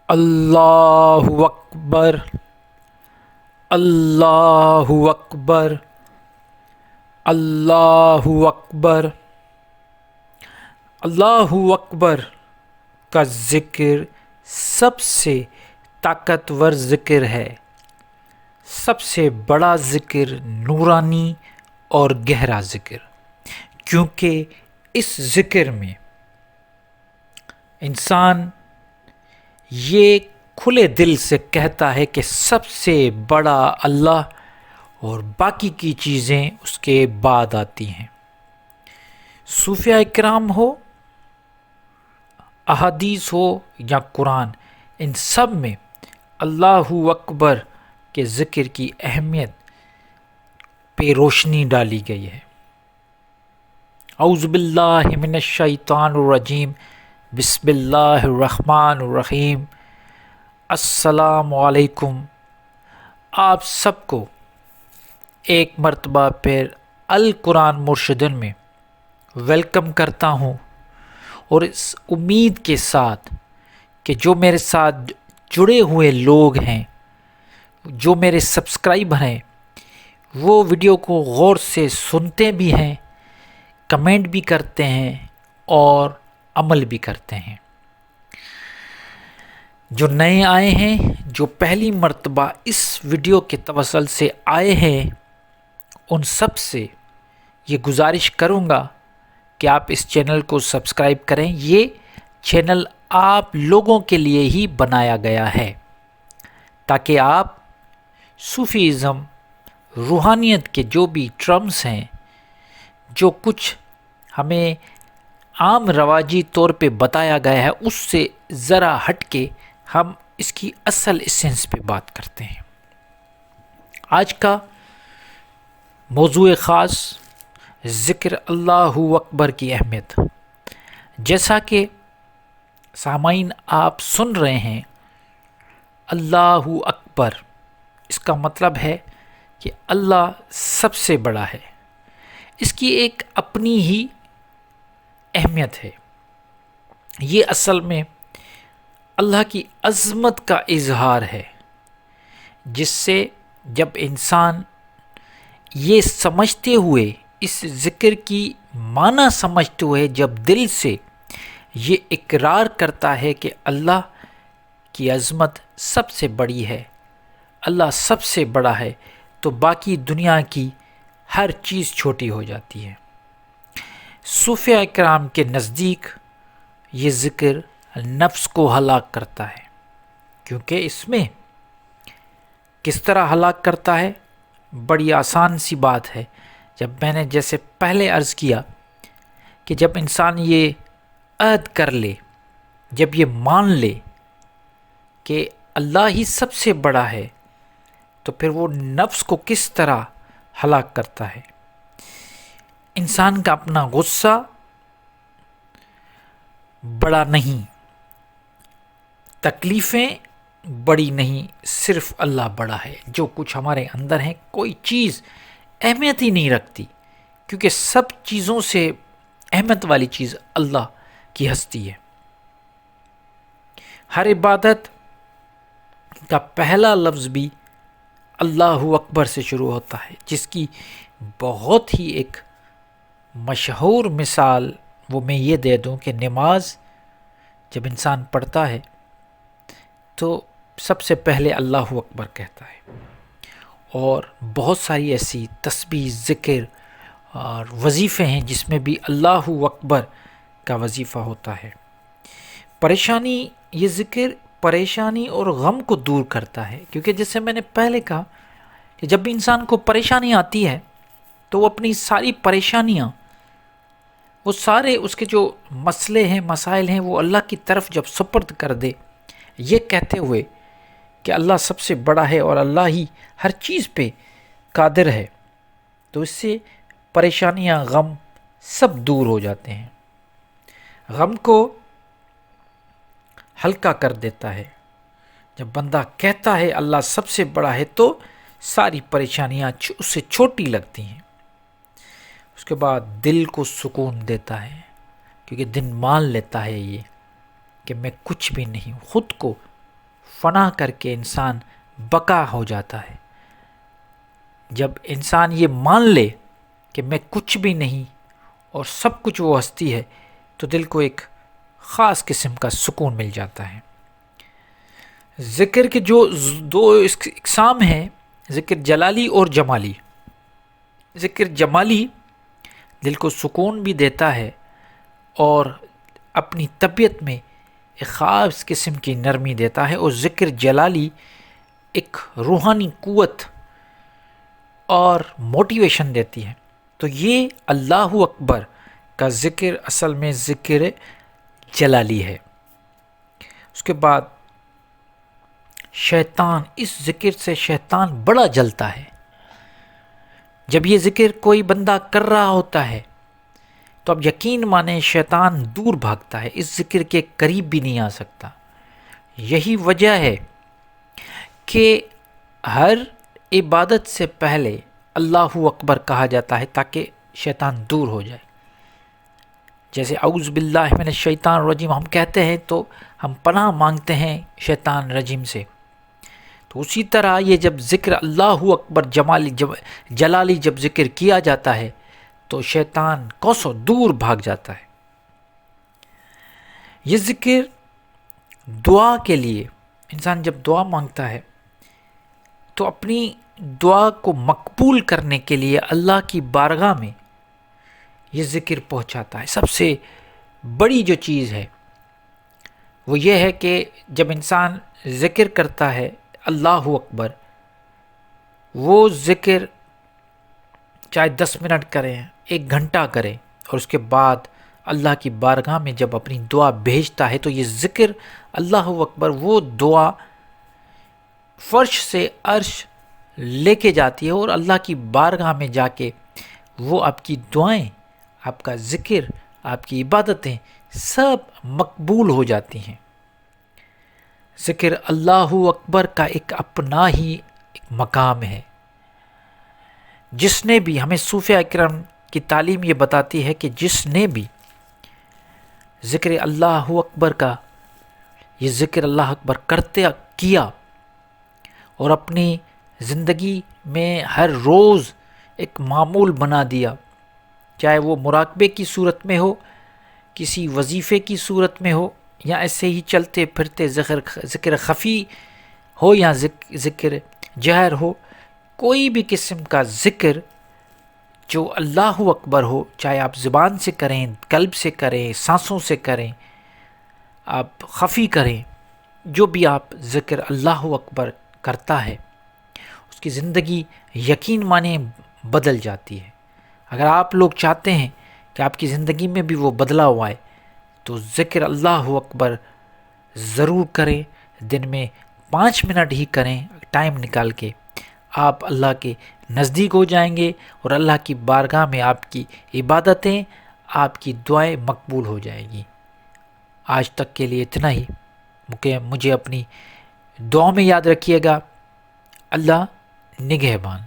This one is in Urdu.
اللہ اکبر، اللہ اکبر، اللہ اکبر۔ اللہ اکبر کا ذکر سب سے طاقتور ذکر ہے، سب سے بڑا ذکر، نورانی اور گہرا ذکر، کیونکہ اس ذکر میں انسان یہ کھلے دل سے کہتا ہے کہ سب سے بڑا اللہ اور باقی کی چیزیں اس کے بعد آتی ہیں۔ صوفیاء کرام ہو، احادیث ہو یا قرآن، ان سب میں اللہ اکبر کے ذکر کی اہمیت پہ روشنی ڈالی گئی ہے۔ اعوذ باللہ من الشیطان الرجیم، بسم اللہ الرحمن الرحیم۔ السلام علیکم۔ آپ سب کو ایک مرتبہ پھر القرآن مرشدن میں ویلکم کرتا ہوں، اور اس امید کے ساتھ کہ جو میرے ساتھ جڑے ہوئے لوگ ہیں، جو میرے سبسکرائبر ہیں، وہ ویڈیو کو غور سے سنتے بھی ہیں، کمنٹ بھی کرتے ہیں اور عمل بھی کرتے ہیں۔ جو نئے آئے ہیں، جو پہلی مرتبہ اس ویڈیو کے توسل سے آئے ہیں، ان سب سے یہ گزارش کروں گا کہ آپ اس چینل کو سبسکرائب کریں۔ یہ چینل آپ لوگوں کے لیے ہی بنایا گیا ہے تاکہ آپ صوفیزم، روحانیت کے جو بھی ٹرمز ہیں، جو کچھ ہمیں عام رواجی طور پہ بتایا گیا ہے، اس سے ذرا ہٹ کے ہم اس کی اصل ایسنس پہ بات کرتے ہیں۔ آج کا موضوع خاص ذکر اللہ اکبر کی اہمیت۔ جیسا کہ سامعین آپ سن رہے ہیں، اللہ اکبر، اس کا مطلب ہے کہ اللہ سب سے بڑا ہے۔ اس کی ایک اپنی ہی اہمیت ہے۔ یہ اصل میں اللہ کی عظمت کا اظہار ہے، جس سے جب انسان یہ سمجھتے ہوئے، اس ذکر کی معنی سمجھتے ہوئے جب دل سے یہ اقرار کرتا ہے کہ اللہ کی عظمت سب سے بڑی ہے، اللہ سب سے بڑا ہے، تو باقی دنیا کی ہر چیز چھوٹی ہو جاتی ہے۔ صوفیاء کرام کے نزدیک یہ ذکر نفس کو ہلاک کرتا ہے، کیونکہ اس میں کس طرح ہلاک کرتا ہے؟ بڑی آسان سی بات ہے۔ جب میں نے جیسے پہلے عرض کیا کہ جب انسان یہ عہد کر لے، جب یہ مان لے کہ اللہ ہی سب سے بڑا ہے، تو پھر وہ نفس کو کس طرح ہلاک کرتا ہے؟ انسان کا اپنا غصہ بڑا نہیں، تکلیفیں بڑی نہیں، صرف اللہ بڑا ہے۔ جو کچھ ہمارے اندر ہے، کوئی چیز اہمیت ہی نہیں رکھتی، کیونکہ سب چیزوں سے اہمیت والی چیز اللہ کی ہستی ہے۔ ہر عبادت کا پہلا لفظ بھی اللہ اکبر سے شروع ہوتا ہے، جس کی بہت ہی ایک مشہور مثال وہ میں یہ دے دوں کہ نماز جب انسان پڑھتا ہے تو سب سے پہلے اللہ اکبر کہتا ہے، اور بہت ساری ایسی تسبیح، ذکر اور وظیفے ہیں جس میں بھی اللہ اکبر کا وظیفہ ہوتا ہے۔ پریشانی، یہ ذکر پریشانی اور غم کو دور کرتا ہے، کیونکہ جیسے میں نے پہلے کہا کہ جب بھی انسان کو پریشانی آتی ہے تو وہ اپنی ساری پریشانیاں، وہ سارے اس کے جو مسئلے ہیں، مسائل ہیں، وہ اللہ کی طرف جب سپرد کر دے، یہ کہتے ہوئے کہ اللہ سب سے بڑا ہے اور اللہ ہی ہر چیز پہ قادر ہے، تو اس سے پریشانیاں، غم سب دور ہو جاتے ہیں۔ غم کو ہلکا کر دیتا ہے۔ جب بندہ کہتا ہے اللہ سب سے بڑا ہے تو ساری پریشانیاں اس سے چھوٹی لگتی ہیں۔ اس کے بعد دل کو سکون دیتا ہے، کیونکہ دل مان لیتا ہے یہ کہ میں کچھ بھی نہیں ہوں، خود کو فنا کر کے انسان بقا ہو جاتا ہے۔ جب انسان یہ مان لے کہ میں کچھ بھی نہیں اور سب کچھ وہ ہستی ہے، تو دل کو ایک خاص قسم کا سکون مل جاتا ہے۔ ذکر کے جو دو اقسام ہیں، ذکر جلالی اور جمالی۔ ذکر جمالی دل کو سکون بھی دیتا ہے اور اپنی طبیعت میں ایک خاص قسم کی نرمی دیتا ہے، اور ذکر جلالی ایک روحانی قوت اور موٹیویشن دیتی ہے۔ تو یہ اللہ اکبر کا ذکر اصل میں ذکر جلالی ہے۔ اس کے بعد شیطان، اس ذکر سے شیطان بڑا جلتا ہے۔ جب یہ ذکر کوئی بندہ کر رہا ہوتا ہے تو اب یقین مانیں شیطان دور بھاگتا ہے، اس ذکر کے قریب بھی نہیں آ سکتا۔ یہی وجہ ہے کہ ہر عبادت سے پہلے اللہ اکبر کہا جاتا ہے تاکہ شیطان دور ہو جائے۔ جیسے اعوذ باللہ من الشیطان الرجیم ہم کہتے ہیں تو ہم پناہ مانگتے ہیں شیطان رجیم سے، تو اسی طرح یہ جب ذکر اللہ اکبر جلالی جب ذکر کیا جاتا ہے تو شیطان کوسوں دور بھاگ جاتا ہے۔ یہ ذکر دعا کے لیے، انسان جب دعا مانگتا ہے تو اپنی دعا کو مقبول کرنے کے لیے اللہ کی بارگاہ میں یہ ذکر پہنچاتا ہے۔ سب سے بڑی جو چیز ہے وہ یہ ہے کہ جب انسان ذکر کرتا ہے اللہ اکبر، وہ ذکر چاہے 10 منٹ کریں، 1 گھنٹہ کریں، اور اس کے بعد اللہ کی بارگاہ میں جب اپنی دعا بھیجتا ہے تو یہ ذکر اللہ اکبر وہ دعا فرش سے عرش لے کے جاتی ہے، اور اللہ کی بارگاہ میں جا کے وہ آپ کی دعائیں، آپ کا ذکر، آپ کی عبادتیں سب مقبول ہو جاتی ہیں۔ ذکر اللہ اکبر کا ایک اپنا ہی ایک مقام ہے۔ جس نے بھی، ہمیں صوفیہ اکرام کی تعلیم یہ بتاتی ہے کہ جس نے بھی ذکر اللہ اکبر کا، یہ ذکر اللہ اکبر کرتے کیا اور اپنی زندگی میں ہر روز ایک معمول بنا دیا، چاہے وہ مراقبے کی صورت میں ہو، کسی وظیفے کی صورت میں ہو، یا ایسے ہی چلتے پھرتے ذکر خفی ہو یا ذکر جہر ہو، کوئی بھی قسم کا ذکر جو اللہ اکبر ہو، چاہے آپ زبان سے کریں، قلب سے کریں، سانسوں سے کریں، آپ خفی کریں، جو بھی آپ ذکر اللہ اکبر کرتا ہے اس کی زندگی یقین مانیں بدل جاتی ہے۔ اگر آپ لوگ چاہتے ہیں کہ آپ کی زندگی میں بھی وہ بدلاؤ آئے تو ذکر اللہ اکبر ضرور کریں، دن میں 5 منٹ ہی کریں، ٹائم نکال کے آپ اللہ کے نزدیک ہو جائیں گے، اور اللہ کی بارگاہ میں آپ کی عبادتیں، آپ کی دعائیں مقبول ہو جائیں گی۔ آج تک کے لیے اتنا ہی، مجھے اپنی دعاؤں میں یاد رکھیے گا۔ اللہ نگہبان۔